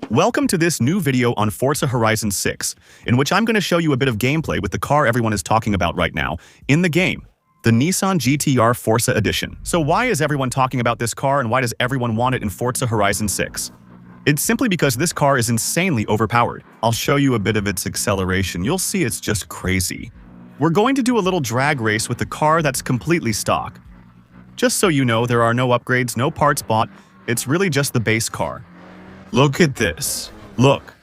Welcome to this new video on Forza Horizon 6, in which I'm going to show you a bit of gameplay with the car everyone is talking about right now in the game, the Nissan GTR Forza Edition. So why is everyone talking about this car and why does everyone want it in Forza Horizon 6? It's simply because this car is insanely overpowered. I'll show you a bit of its acceleration. You'll see it's just crazy. We're going to do a little drag race with the car that's completely stock. Just so you know, there are no upgrades, no parts bought. It's really just the base car. Look at this. Look.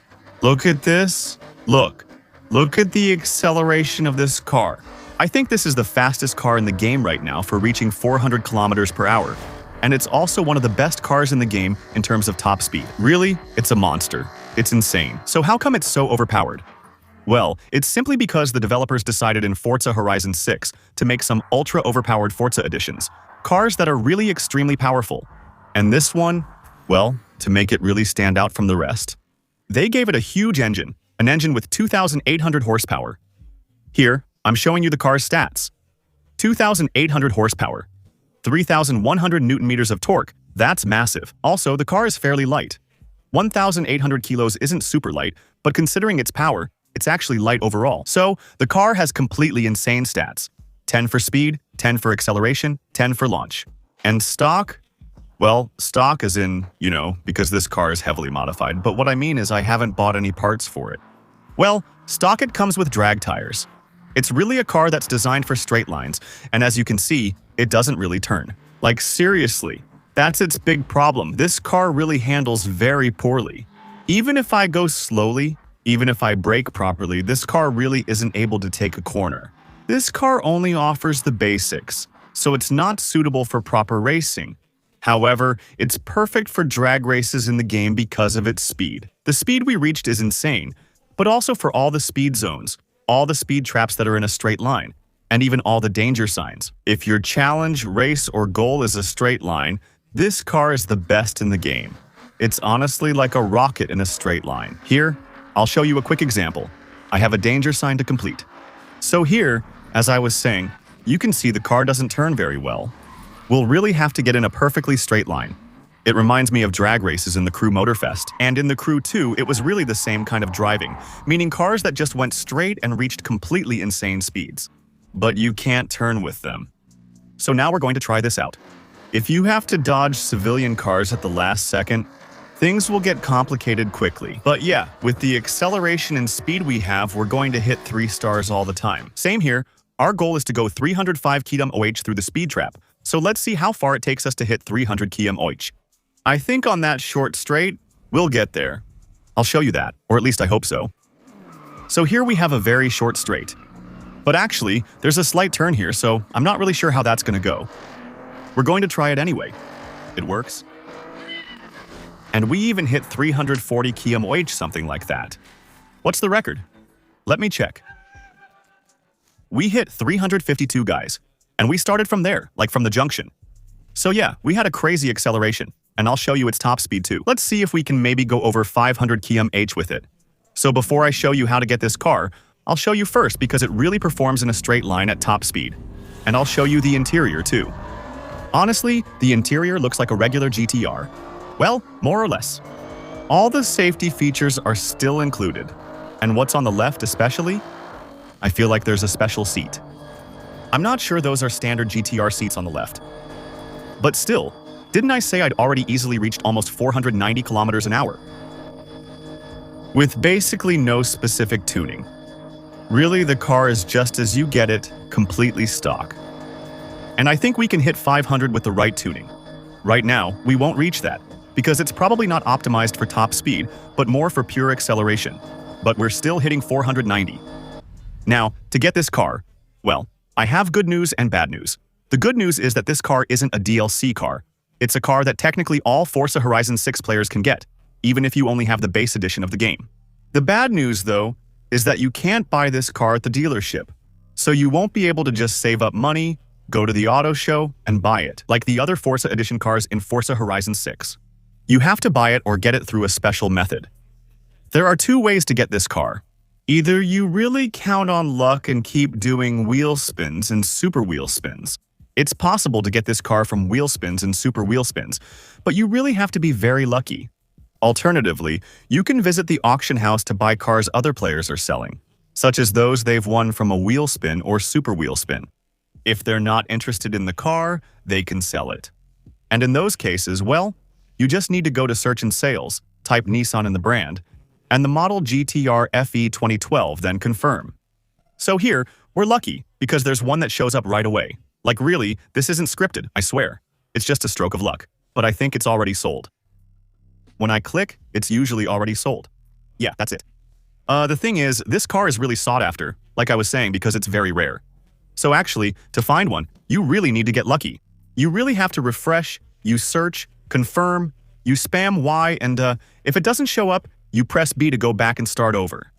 Look at this. Look. Look at the acceleration of this car. I think this is the fastest car in the game right now for reaching 400 kilometers per hour. And it's also one of the best cars in the game in terms of top speed. Really, it's a monster. It's insane. So how come it's so overpowered? Well, it's simply because the developers decided in Forza Horizon 6 to make some ultra-overpowered Forza editions. Cars that are really extremely powerful. And this one, well, to make it really stand out from the rest, they gave it a huge engine, an engine with 2,800 horsepower. Here, I'm showing you the car's stats. 2,800 horsepower, 3,100 newton meters of torque, that's massive. Also, the car is fairly light. 1,800 kilos isn't super light, but considering its power, it's actually light overall. So, the car has completely insane stats. 10 for speed, 10 for acceleration, 10 for launch. And stock? Well, stock as in, because this car is heavily modified, but what I mean is I haven't bought any parts for it. Well, stock it comes with drag tires. It's really a car that's designed for straight lines, and as you can see, it doesn't really turn. Like seriously, that's its big problem. This car really handles very poorly. Even if I go slowly, even if I brake properly, this car really isn't able to take a corner. This car only offers the basics, so it's not suitable for proper racing. However, it's perfect for drag races in the game because of its speed. The speed we reached is insane, but also for all the speed zones, all the speed traps that are in a straight line, and even all the danger signs. If your challenge, race, or goal is a straight line, this car is the best in the game. It's honestly like a rocket in a straight line. Here, I'll show you a quick example. I have a danger sign to complete. So here, as I was saying, you can see the car doesn't turn very well. We'll really have to get in a perfectly straight line. It reminds me of drag races in the Crew Motorfest, and in the Crew 2, it was really the same kind of driving, meaning cars that just went straight and reached completely insane speeds. But you can't turn with them. So now we're going to try this out. If you have to dodge civilian cars at the last second, things will get complicated quickly. But yeah, with the acceleration and speed we have, we're going to hit 3 stars all the time. Same here, our goal is to go 305 km/h through the speed trap. So let's see how far it takes us to hit 300 km/h. I think on that short straight, we'll get there. I'll show you that, or at least I hope so. So here we have a very short straight. But actually, there's a slight turn here, so I'm not really sure how that's going to go. We're going to try it anyway. It works. And we even hit 340 km/h, something like that. What's the record? Let me check. We hit 352, guys. And we started from there, like from the junction. So yeah, we had a crazy acceleration, and I'll show you its top speed too. Let's see if we can maybe go over 500 km/h with it. So before I show you how to get this car, I'll show you first because it really performs in a straight line at top speed. And I'll show you the interior too. Honestly, the interior looks like a regular GTR. Well, more or less. All the safety features are still included. And what's on the left especially? I feel like there's a special seat. I'm not sure those are standard GTR seats on the left. But still, didn't I say I'd already easily reached almost 490 kilometers an hour? With basically no specific tuning. Really, the car is just as you get it, completely stock. And I think we can hit 500 with the right tuning. Right now, we won't reach that, because it's probably not optimized for top speed, but more for pure acceleration. But we're still hitting 490. Now, to get this car, well, I have good news and bad news. The good news is that this car isn't a DLC car. It's a car that technically all Forza Horizon 6 players can get, even if you only have the base edition of the game. The bad news, though, is that you can't buy this car at the dealership. So you won't be able to just save up money, go to the auto show, and buy it, like the other Forza edition cars in Forza Horizon 6. You have to buy it or get it through a special method. There are 2 ways to get this car. Either you really count on luck and keep doing wheel spins and super wheel spins. It's possible to get this car from wheel spins and super wheel spins, but you really have to be very lucky. Alternatively, you can visit the auction house to buy cars other players are selling, such as those they've won from a wheel spin or super wheel spin. If they're not interested in the car, they can sell it. And in those cases, well, you just need to go to search and sales, type Nissan in the brand, and the model GTR FE 2012, then confirm. So here, we're lucky because there's one that shows up right away. Like really, this isn't scripted, I swear. It's just a stroke of luck, but I think it's already sold. When I click, it's usually already sold. Yeah, that's it. The thing is, this car is really sought after, like I was saying, because it's very rare. So actually, to find one, you really need to get lucky. You really have to refresh, you search, confirm, you spam Y, and if it doesn't show up, you press B to go back and start over.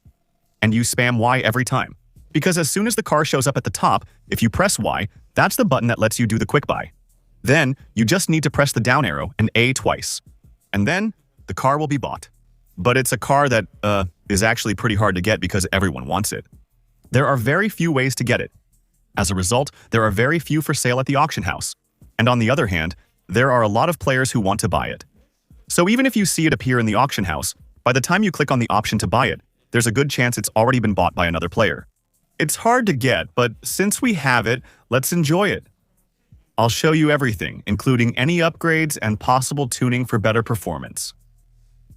And you spam Y every time. Because as soon as the car shows up at the top, if you press Y, that's the button that lets you do the quick buy. Then, you just need to press the down arrow and A twice. And then, the car will be bought. But it's a car that, is actually pretty hard to get because everyone wants it. There are very few ways to get it. As a result, there are very few for sale at the auction house. And on the other hand, there are a lot of players who want to buy it. So even if you see it appear in the auction house, by the time you click on the option to buy it, there's a good chance it's already been bought by another player. It's hard to get, but since we have it, let's enjoy it. I'll show you everything, including any upgrades and possible tuning for better performance.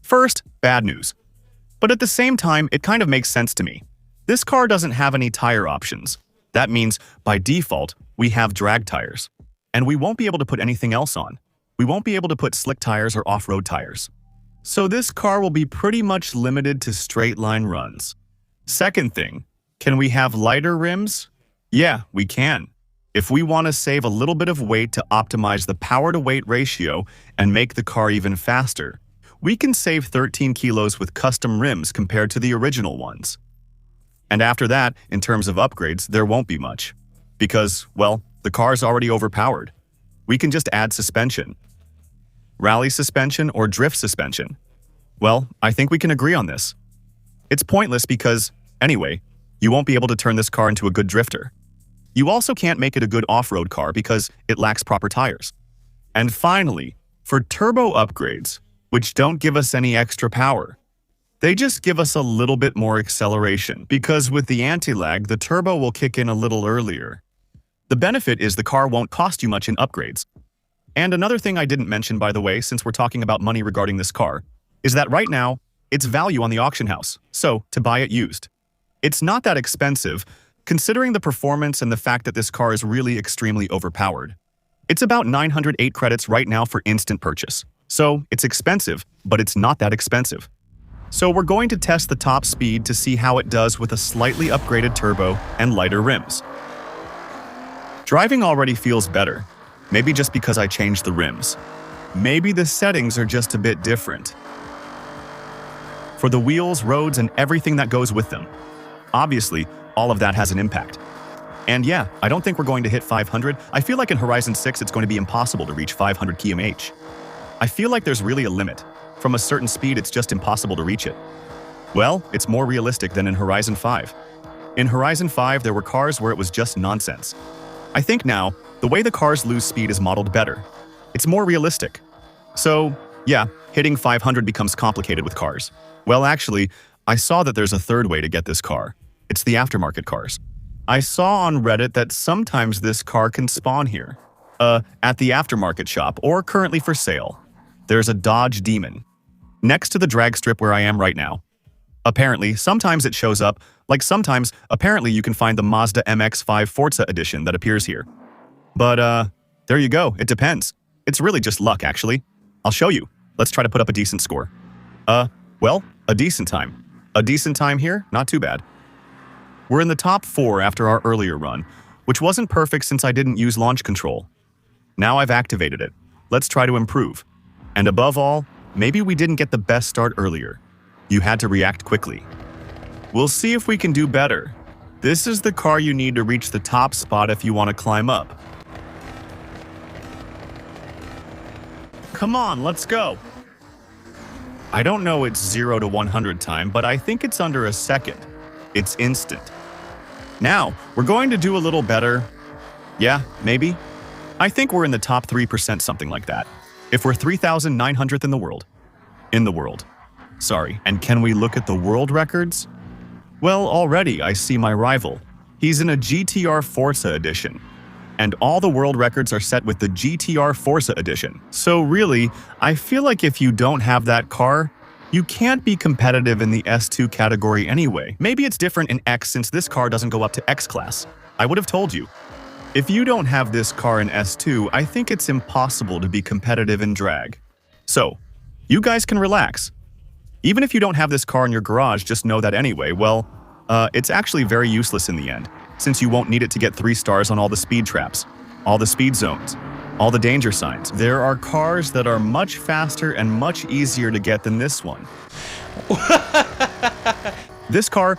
First, bad news. But at the same time, it kind of makes sense to me. This car doesn't have any tire options. That means, by default, we have drag tires. And we won't be able to put anything else on. We won't be able to put slick tires or off-road tires. So this car will be pretty much limited to straight-line runs. Second thing, can we have lighter rims? Yeah, we can. If we want to save a little bit of weight to optimize the power-to-weight ratio and make the car even faster, we can save 13 kilos with custom rims compared to the original ones. And after that, in terms of upgrades, there won't be much. Because, well, the car's already overpowered. We can just add suspension. Rally suspension or drift suspension. Well, I think we can agree on this. It's pointless because, anyway, you won't be able to turn this car into a good drifter. You also can't make it a good off-road car because it lacks proper tires. And finally, for turbo upgrades, which don't give us any extra power, they just give us a little bit more acceleration because with the anti-lag, the turbo will kick in a little earlier. The benefit is the car won't cost you much in upgrades. And another thing I didn't mention, by the way, since we're talking about money regarding this car, is that right now, it's value on the auction house, so to buy it used. It's not that expensive, considering the performance and the fact that this car is really extremely overpowered. It's about 908 credits right now for instant purchase. So, it's expensive, but it's not that expensive. So we're going to test the top speed to see how it does with a slightly upgraded turbo and lighter rims. Driving already feels better, maybe just because I changed the rims. Maybe the settings are just a bit different. For the wheels, roads, and everything that goes with them. Obviously, all of that has an impact. And yeah, I don't think we're going to hit 500. I feel like in Horizon 6 it's going to be impossible to reach 500 km/h. I feel like there's really a limit. From a certain speed, it's just impossible to reach it. Well, it's more realistic than in Horizon 5. In Horizon 5, there were cars where it was just nonsense. I think now, the way the cars lose speed is modeled better. It's more realistic. So, yeah, hitting 500 becomes complicated with cars. Well, actually, I saw that there's a third way to get this car. It's the aftermarket cars. I saw on Reddit that sometimes this car can spawn here. At the aftermarket shop, or currently for sale. There's a Dodge Demon. Next to the drag strip where I am right now. Apparently, sometimes it shows up, like sometimes, apparently you can find the Mazda MX-5 Forza edition that appears here. But, there you go, it depends. It's really just luck, actually. I'll show you. Let's try to put up a decent score. Well, a decent time. A decent time here? Not too bad. We're in the top 4 after our earlier run, which wasn't perfect since I didn't use launch control. Now I've activated it. Let's try to improve. And above all, maybe we didn't get the best start earlier. You had to react quickly. We'll see if we can do better. This is the car you need to reach the top spot if you want to climb up. Come on, let's go. I don't know its 0 to 100 time, but I think it's under a second. It's instant. Now, we're going to do a little better. Yeah, maybe. I think we're in the top 3%, something like that. If we're 3,900th in the world. in the world. Sorry, and can we look at the world records? Well, already I see my rival. He's in a GTR Forza edition. And all the world records are set with the GTR Forza edition. So really, I feel like if you don't have that car, you can't be competitive in the S2 category anyway. Maybe it's different in X since this car doesn't go up to X class. I would have told you. If you don't have this car in S2, I think it's impossible to be competitive in drag. So, you guys can relax. Even if you don't have this car in your garage, just know that anyway, well, it's actually very useless in the end, since you won't need it to get 3 stars on all the speed traps, all the speed zones, all the danger signs. There are cars that are much faster and much easier to get than this one. This car,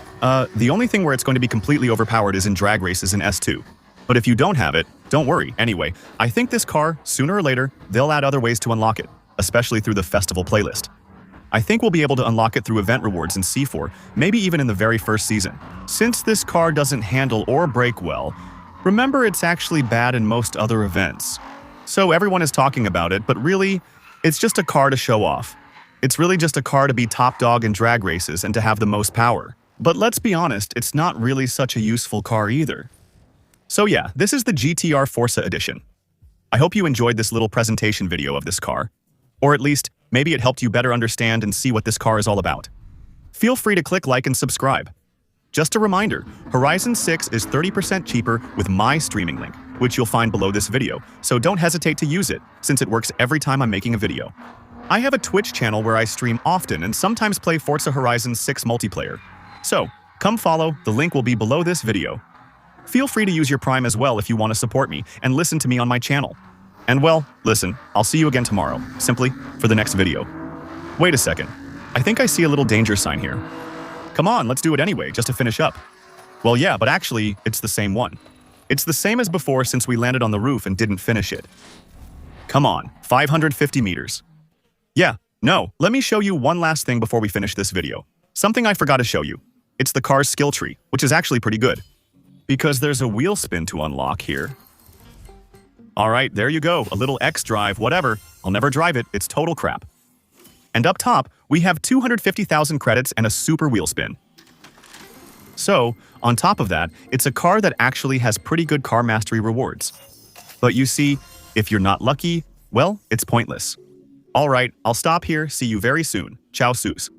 the only thing where it's going to be completely overpowered is in drag races in S2. But if you don't have it, don't worry. Anyway, I think this car, sooner or later, they'll add other ways to unlock it, especially through the festival playlist. I think we'll be able to unlock it through event rewards in C4, maybe even in the very first season. Since this car doesn't handle or brake well, remember it's actually bad in most other events. So everyone is talking about it, but really, it's just a car to show off. It's really just a car to be top dog in drag races and to have the most power. But let's be honest, it's not really such a useful car either. So yeah, this is the GTR Forza edition. I hope you enjoyed this little presentation video of this car. Or at least, maybe it helped you better understand and see what this car is all about. Feel free to click like and subscribe. Just a reminder, Horizon 6 is 30% cheaper with my streaming link, which you'll find below this video, so don't hesitate to use it, since it works every time I'm making a video. I have a Twitch channel where I stream often and sometimes play Forza Horizon 6 multiplayer. So, come follow, the link will be below this video. Feel free to use your Prime as well if you want to support me and listen to me on my channel. And well, listen, I'll see you again tomorrow, simply for the next video. Wait a second, I think I see a little danger sign here. Come on, let's do it anyway, just to finish up. Well yeah, but actually, it's the same one. It's the same as before since we landed on the roof and didn't finish it. Come on, 550 meters. Yeah, no, let me show you one last thing before we finish this video. Something I forgot to show you. It's the car's skill tree, which is actually pretty good. Because there's a wheel spin to unlock here. Alright, there you go, a little X drive, whatever. I'll never drive it, it's total crap. And up top, we have 250,000 credits and a super wheel spin. So, on top of that, it's a car that actually has pretty good car mastery rewards. But you see, if you're not lucky, well, it's pointless. Alright, I'll stop here, see you very soon. Ciao sus.